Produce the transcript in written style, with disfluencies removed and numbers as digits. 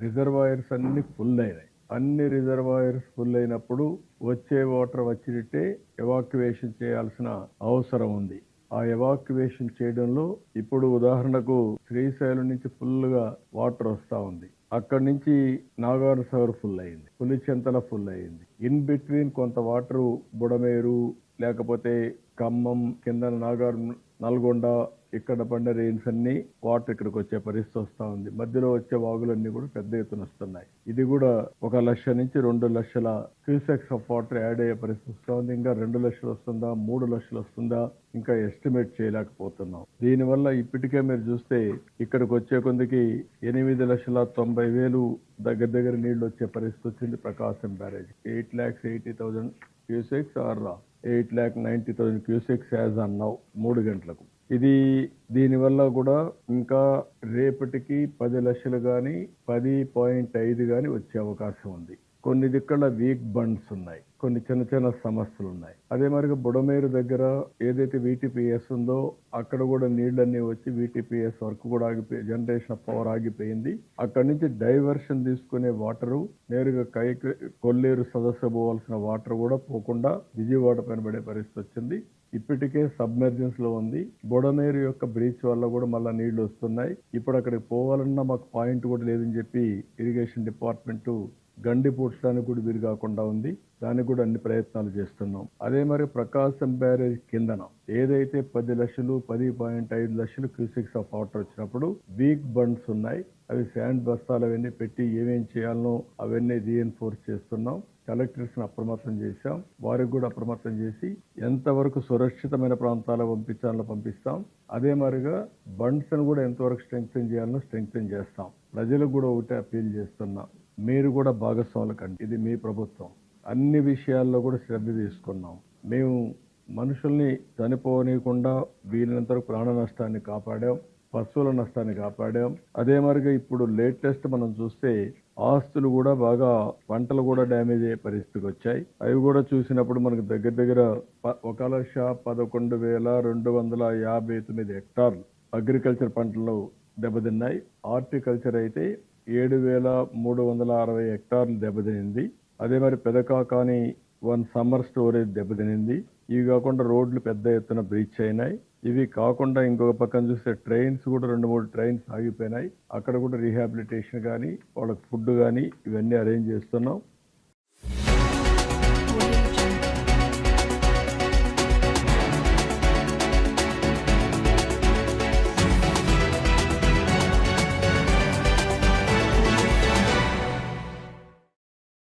Reservoirs అన్ని full అయినాయి. అన్ని రిజర్వాయర్స్ ఫుల్ అయినప్పుడు వచ్చే వాటర్ వచ్చినట్టే ఎవాక్యువేషన్ చేయాల్సిన అవసరం ఉంది. ఆ ఎవాక్యువేషన్ చేయడంలో ఇప్పుడు ఉదాహరణకు శ్రీశైలం నుంచి ఫుల్గా వాటర్ వస్తూ ఉంది. అక్కడి నుంచి నాగార్ సాగర్ ఫుల్ అయింది, పులిచెంతల ఫుల్ అయింది. ఇన్ బిట్వీన్ కొంత వాటర్ బుడమేరు లేకపోతే ఖమ్మం కింద నల్గొండ ఇక్కడ పడిన రెయిన్స్ అన్ని వాటర్ ఇక్కడికి వచ్చే పరిస్థితి వస్తూ ఉంది. మధ్యలో వచ్చే వాగులన్నీ కూడా పెద్ద ఎత్తున వస్తున్నాయి. ఇది కూడా 1 లక్ష నుంచి 2 లక్షల క్యూసెక్స్ ఆఫ్ వాటర్ యాడ్ అయ్యే పరిస్థితి వస్తూ ఉంది. ఇంకా 2 లక్షలు వస్తుందా, 3 లక్షలు వస్తుందా ఇంకా ఎస్టిమేట్ చేయలేకపోతున్నాం. దీనివల్ల ఇప్పటికే మీరు చూస్తే ఇక్కడికి వచ్చే కొందికి 8,90,000 దగ్గర నీళ్లు వచ్చే పరిస్థితి వచ్చింది. Prakasam barrage 8,80,000 cusecs or 8,90,000 cusecs as on now 3 గంటలకు. ఇది దీనివల్ల కూడా ఇంకా రేపటికి 10 లక్షలు కానీ 10.5 కానీ వచ్చే అవకాశం ఉంది. కొన్ని దిక్కల వీక్ బండ్స్ ఉన్నాయి, కొన్ని చిన్న చిన్న సమస్యలు ఉన్నాయి. అదే మరిగా బుడమేరు దగ్గర ఏదైతే వీటీపీఎస్ ఉందో అక్కడ కూడా నీళ్లన్నీ వచ్చి వీటీపీఎస్ వర్క్ కూడా ఆగిపోయి జనరేషన్ ఆఫ్ పవర్ ఆగిపోయింది. అక్కడి నుంచి డైవర్షన్ తీసుకునే వాటరు నేరుగా కొల్లేరు సదస్సు పోవాల్సిన వాటర్ కూడా పోకుండా విజయవాడ పైన పడే పరిస్థితి వచ్చింది. ఇప్పటికే సబ్మెర్జెన్స్ లో ఉంది. బుడమేరు యొక్క బ్రీచ్ వల్ల కూడా మళ్ళా నీళ్లు వస్తున్నాయి. ఇప్పుడు అక్కడికి పోవాలన్నా మాకు పాయింట్ కూడా లేదని చెప్పి ఇరిగేషన్ డిపార్ట్మెంట్ గండి పూడ్చడానికి కూడా వీలు కాకుండా ఉంది. దానికి కూడా అన్ని ప్రయత్నాలు చేస్తున్నాం. అదే మరి ప్రకాశం బ్యారేజ్ కిందన ఏదైతే 10 లక్షలు 10.5 లక్షలు క్యూసెక్స్ ఆఫ్ వాటర్ వచ్చినప్పుడు వీక్ బండ్స్ ఉన్నాయి. అవి శాండ్ బస్తాలు అవన్నీ పెట్టి ఏమేం చేయాలనో అవన్నీ రీఎన్ఫోర్స్ చేస్తున్నాం. కలెక్టర్స్ అప్రమత్తం చేశాం. వారికి కూడా అప్రమత్తం చేసి ఎంతవరకు సురక్షితమైన ప్రాంతాలకు పంపించాలో పంపిస్తాం. అదే మరిగా బండ్స్ ను కూడా ఎంతవరకు స్ట్రెంగ్తెన్ చేయాలనో స్ట్రెంగ్తెన్ చేస్తాం. ప్రజలకు కూడా ఒకటే అప్పీల్ చేస్తున్నాం, మీరు కూడా భాగస్వాములు కండి. ఇది మీ ప్రభుత్వం. అన్ని విషయాల్లో కూడా శ్రద్ధ తీసుకున్నాం. మేము మనుషుల్ని చనిపోనీయకుండా వీలైనంత ప్రాణ నష్టాన్ని కాపాడాం, పశువుల నష్టాన్ని కాపాడాం. అదే మరిగా ఇప్పుడు లేటెస్ట్ మనం చూస్తే ఆస్తులు కూడా బాగా పంటలు కూడా డ్యామేజ్ అయ్యే పరిస్థితికి వచ్చాయి. అవి కూడా చూసినప్పుడు మనకు దగ్గర 1,11,259 హెక్టార్లు అగ్రికల్చర్ పంటలు దెబ్బతిన్నాయి. హార్టికల్చర్ అయితే 7,360 హెక్టార్లు దెబ్బతినింది. అదే మరి పెదకాకాని 1 సమ్మర్ స్టోరేజ్ దెబ్బతినింది. ఇవి కాకుండా రోడ్లు పెద్ద ఎత్తున బ్రీచ్ అయినాయి. ఇవి కాకుండా ఇంకొక పక్కన చూస్తే ట్రైన్స్ కూడా 2-3 ట్రైన్స్ ఆగిపోయినాయి. అక్కడ కూడా రీహాబిలిటేషన్ కానీ వాళ్ళకి ఫుడ్ కానీ ఇవన్నీ అరేంజ్ చేస్తున్నాం.